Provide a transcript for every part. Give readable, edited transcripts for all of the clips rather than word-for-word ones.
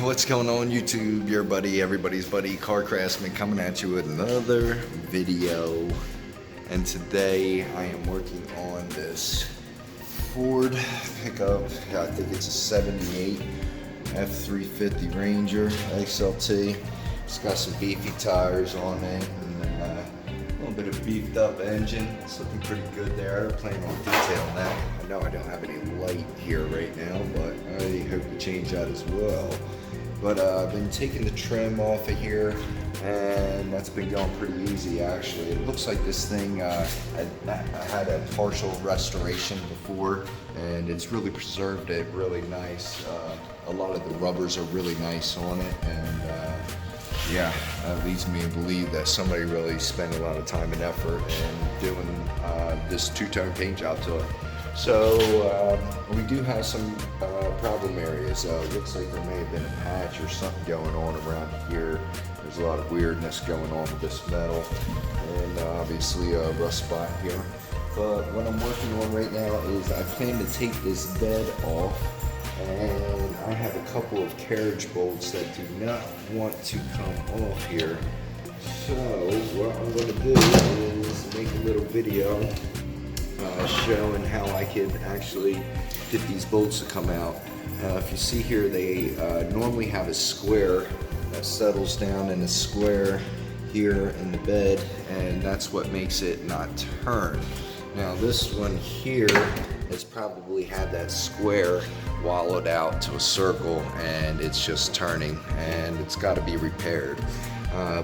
What's going on YouTube? Your buddy, everybody's buddy, Car Craftsman, coming at you with another video. And today I am working on this Ford pickup. I think it's a 78 F350 Ranger XLT. It's got some beefy tires on it and a little bit of beefed up engine. It's looking pretty good there. I plan on detailing that. I know I don't have any light here right now, but I hope to change that as well. But I've been taking the trim off of here, and that's been going pretty easy actually. It looks like this thing had a partial restoration before, and it's really preserved it really nice. A lot of the rubbers are really nice on it, and yeah, that leads me to believe that somebody really spent a lot of time and effort in doing this two-tone paint job to it. So we do have some problem areas. Looks like there may have been a patch or something going on around here. There's a lot of weirdness going on with this metal, and obviously a rust spot here. But what I'm working on right now is I plan to take this bed off, and I have a couple of carriage bolts that do not want to come off here. So what I'm going to do is make a little video showing how I could actually get these bolts to come out. If you see here, they normally have a square that settles down in a square here in the bed, and that's what makes it not turn. Now this one here has probably had that square wallowed out to a circle, and it's just turning, and it's got to be repaired.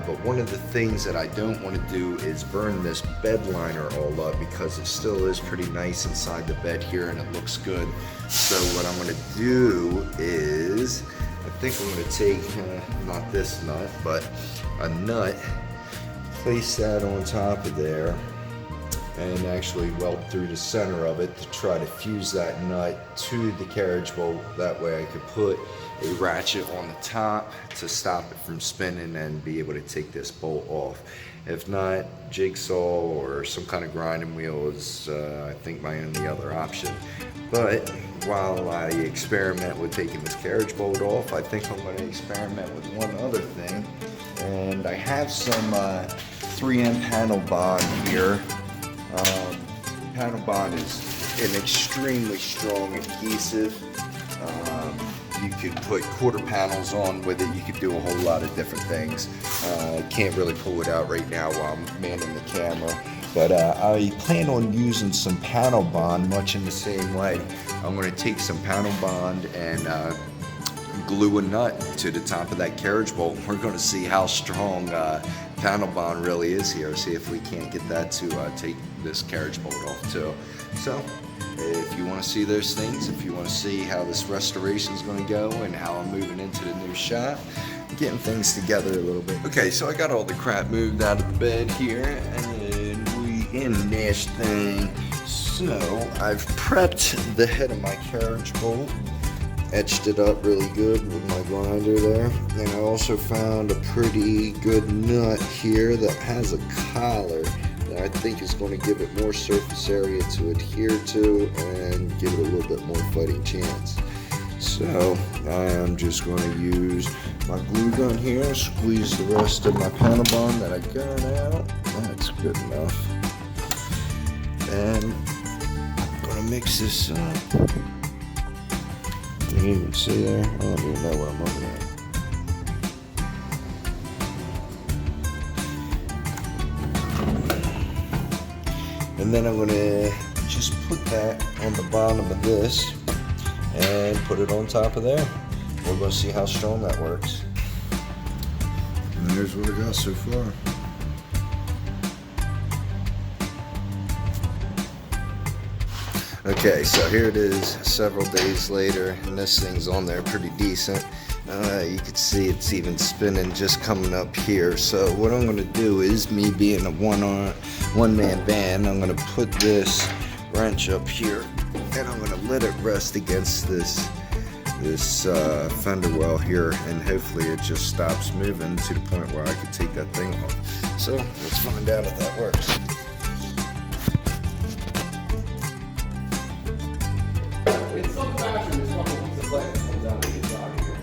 But one of the things that I don't want to do is burn this bed liner all up, because it still is pretty nice inside the bed here and it looks good. So what I'm going to do is, I think I'm going to take, not this nut, but a nut, place that on top of there, and actually weld through the center of it to try to fuse that nut to the carriage bolt. That way I could put a ratchet on the top to stop it from spinning and be able to take this bolt off. If not, jigsaw or some kind of grinding wheel is I think my only other option. But while I experiment with taking this carriage bolt off, I think I'm going to experiment with one other thing. And I have some 3M panel bond here. Panel bond is an extremely strong adhesive. You could put quarter panels on with it. You could do a whole lot of different things. Can't really pull it out right now while I'm manning the camera. But I plan on using some panel bond much in the same way. I'm going to take some panel bond and glue a nut to the top of that carriage bolt. We're going to see how strong panel bond really is here. See if we can't get that to take this carriage bolt off too. So if you want to see those things, if you want to see how this restoration is going to go and how I'm moving into the new shop, getting things together a little bit. Okay, so I got all the crap moved out of the bed here, and we in this thing. So I've prepped the head of my carriage bolt, etched it up really good with my grinder there, and I also found a pretty good nut here that has a collar that I think is going to give it more surface area to adhere to and give it a little bit more fighting chance. So I am just going to use my glue gun here, squeeze the rest of my panel bond that I got out. That's good enough. And I'm going to mix this up. You can see there, I don't even know what I'm looking at. And then I'm going to just put that on the bottom of this and put it on top of there. We're going to see how strong that works. And there's what I got so far. Okay, so here it is several days later, and this thing's on there pretty decent. You can see it's even spinning just coming up here. So what I'm going to do is, me being a one-man band, I'm going to put this wrench up here, and I'm going to let it rest against this fender well here, and hopefully it just stops moving to the point where I can take that thing off. So let's find out if that works. In some fashion, this fucking piece of plate comes out of the inside here.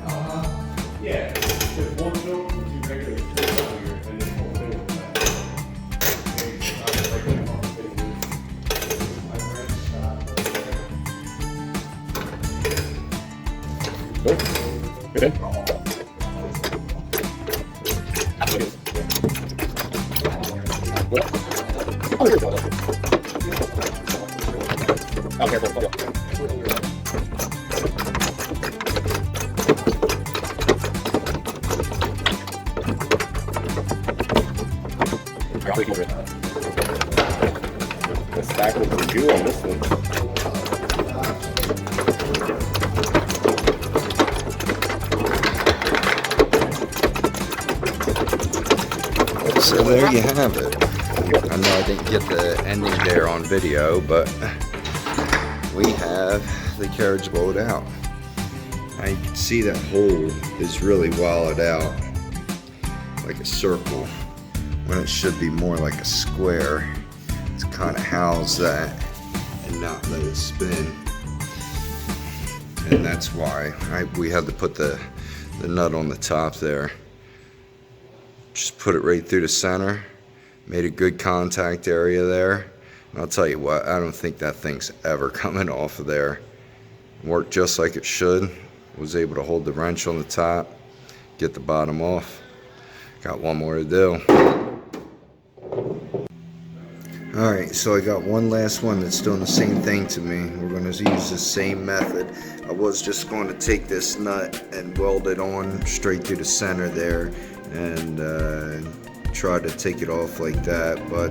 Good. Oh, careful. The stack looks good on this one. So there you have it. I know I didn't get the ending there on video, but we have the carriage bolt out. I can see that hole is really walled out like a circle when it should be more like a square. To kind of house that and not let it spin. And that's why we had to put the nut on the top there. Just put it right through the center. Made a good contact area there. And I'll tell you what, I don't think that thing's ever coming off of there. Worked just like it should. Was able to hold the wrench on the top, get the bottom off. Got one more to do. Alright, so I got one last one that's doing the same thing to me. We're going to use the same method. I was just going to take this nut and weld it on straight through the center there and try to take it off like that, but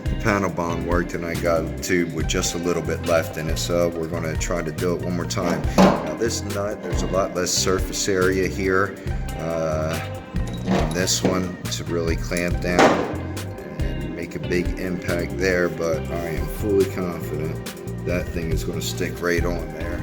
the panel bond worked and I got a tube with just a little bit left in it, so we're going to try to do it one more time. Now this nut, there's a lot less surface area here on this one to really clamp down and make a big impact there, but I am fully confident that thing is going to stick right on there.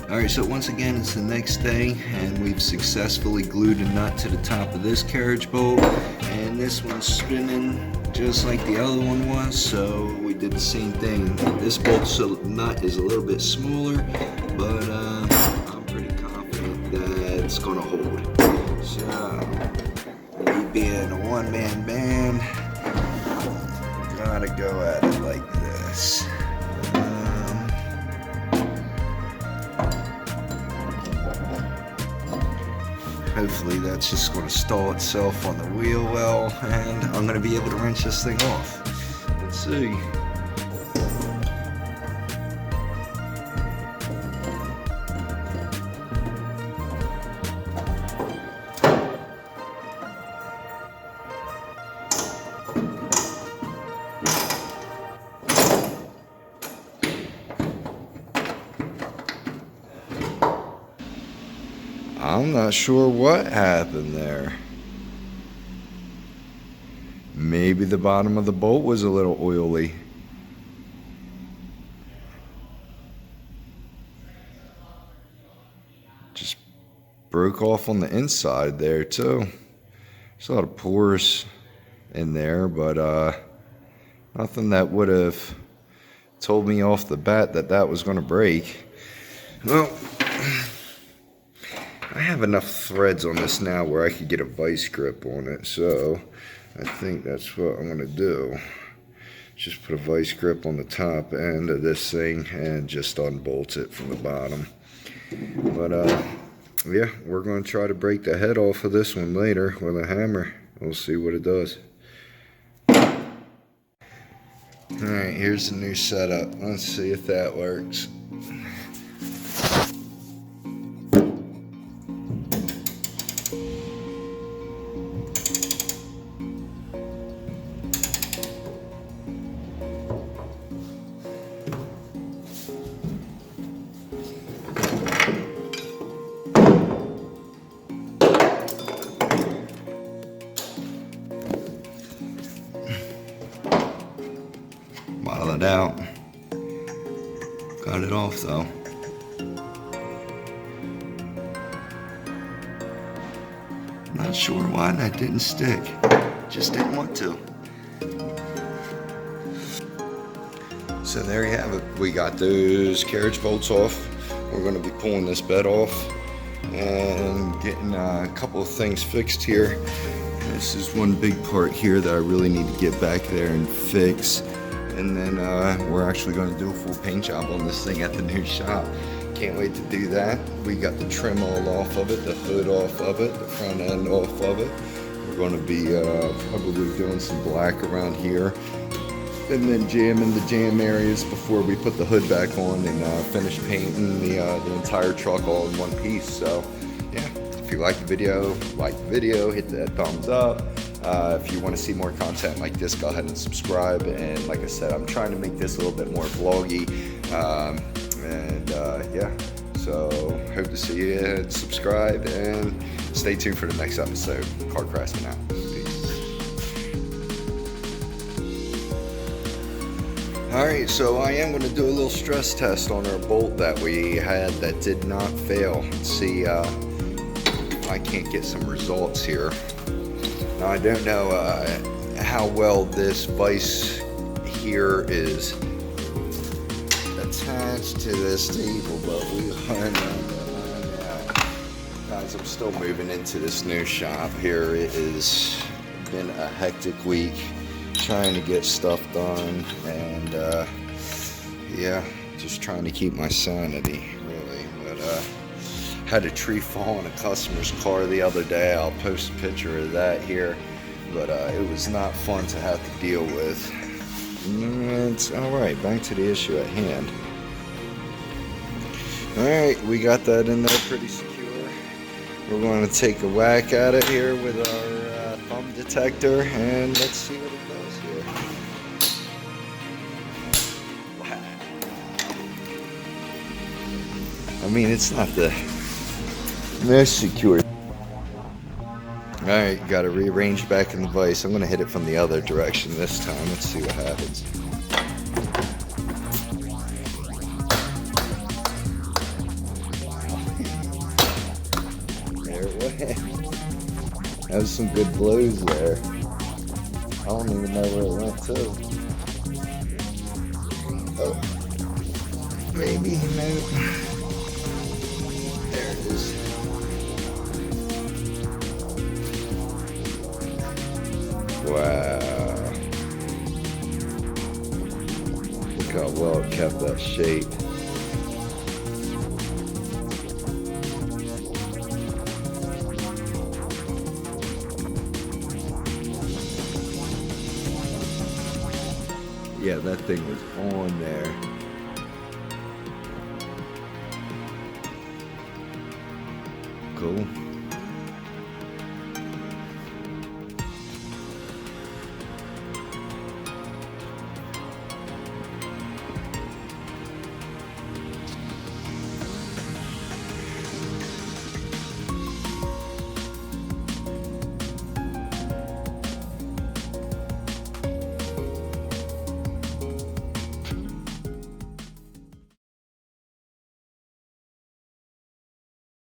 Alright, so once again it's the next day and we've successfully glued a nut to the top of this carriage bolt, and this one's spinning just like the other one was, so we did the same thing. This bolt nut is a little bit smaller, but I'm pretty confident that it's going to hold. So, me being a one-man band, gotta go at it like this. Hopefully that's just going to stall itself on the wheel well, and I'm going to be able to wrench this thing off. Let's see. I'm not sure what happened there. Maybe the bottom of the bolt was a little oily. Just broke off on the inside there too. There's a lot of pores in there, but nothing that would have told me off the bat that that was going to break. Well, I have enough threads on this now where I could get a vice grip on it, so I think that's what I'm going to do. Just put a vice grip on the top end of this thing and just unbolt it from the bottom. But yeah, we're going to try to break the head off of this one later with a hammer. We'll see what it does. Alright, here's the new setup. Let's see if that works. out. Got it off though. Not sure why that didn't stick. Just didn't want to. So there you have it. We got those carriage bolts off. We're going to be pulling this bed off and getting a couple of things fixed here. This is one big part here that I really need to get back there and fix. And then we're actually going to do a full paint job on this thing at the new shop. Can't wait to do that. We got the trim all off of it, the hood off of it, the front end off of it. We're going to be probably doing some black around here. And then jamming the jam areas before we put the hood back on and finish painting the entire truck all in one piece. So yeah, if you like the video, hit that thumbs up. If you want to see more content like this, go ahead and subscribe. And like I said, I'm trying to make this a little bit more vloggy. Yeah, so hope to see you. Subscribe and stay tuned for the next episode. Car Craftsman out. Alright, so I am going to do a little stress test on our bolt that we had that did not fail. Let's see if I can't get some results here. Now I don't know how well this vise here is attached to this table, but we are guys, I'm still moving into this new shop here. It has been a hectic week trying to get stuff done, and yeah, just trying to keep my sanity really. But had a tree fall in a customer's car the other day. I'll post a picture of that here, but it was not fun to have to deal with. It's all right. Back to the issue at hand. All right, we got that in there pretty secure. We're going to take a whack at it here with our thumb detector, and let's see what it does here. Wow. I mean, it's not the most secure. Alright, got to rearrange back in the vise. I'm going to hit it from the other direction this time. Let's see what happens. There it went. That was some good blows there. I don't even know where it went to. Oh. Maybe, maybe. There it is. Wow. Look how well it kept that shape. Yeah, that thing was on there. Cool.